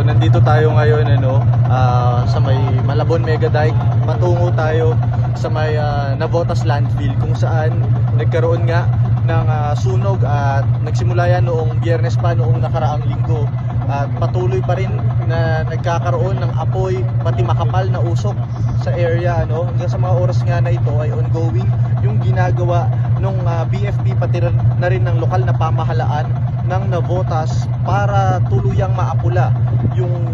nandito tayo ngayon sa may Malabon Mega Dike. Patungo tayo sa may Navotas Landfill kung saan nagkaroon nga ng sunog at nagsimula yan noong Biyernes pa noong nakaraang linggo. At patuloy pa rin na nagkakaroon ng apoy pati makapal na usok sa area hanggang sa mga oras nga na ito ay ongoing yung ginagawa ng BFP pati na rin ng lokal na pamahalaan ng Navotas para tuluyang maapula yung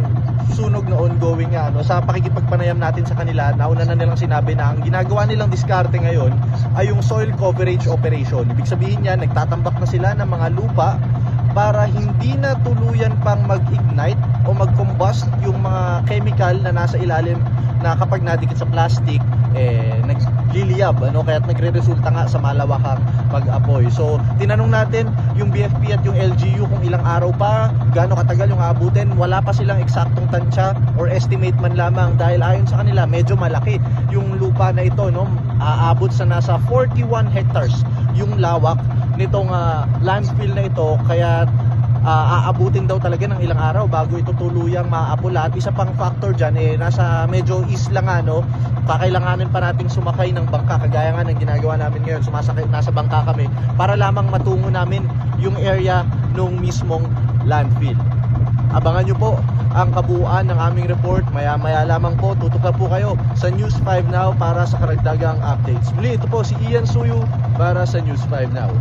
sunog na ongoing nga. Sa pakikipagpanayam natin sa kanila, nauna na nilang sinabi na ang ginagawa nilang diskarte ngayon ay yung soil coverage operation. Ibig sabihin niya, nagtatambak na sila ng mga lupa para hindi na tuluyan pang mag-ignite o mag-combust yung mga chemical na nasa ilalim na kapag nadikit sa plastic nagliliyab kaya't nagre-resulta nga sa malawakang pag-apoy. So tinanong natin yung BFP at yung LGU kung ilang araw pa, gaano katagal yung aabutin. Wala pa silang eksaktong tansya or estimate man lamang dahil ayon sa kanila medyo malaki yung lupa na ito, aabot sa nasa 41 hectares yung lawak nitong landfill na ito, kaya aabutin daw talaga ng ilang araw bago ito tuluyang maapula. At isa pang factor dyan nasa medyo isla nga, kakailanganin pa nating sumakay ng bangka kagaya nga ng ginagawa namin ngayon. Sumasakay, nasa bangka kami para lamang matungo namin yung area nung mismong landfill. Abangan nyo po ang kabuuan ng aming report. Maya lamang po, tutok na po kayo sa News 5 Now para sa karagdagang updates. Muli, ito po si Ian Suyu para sa News 5 Now.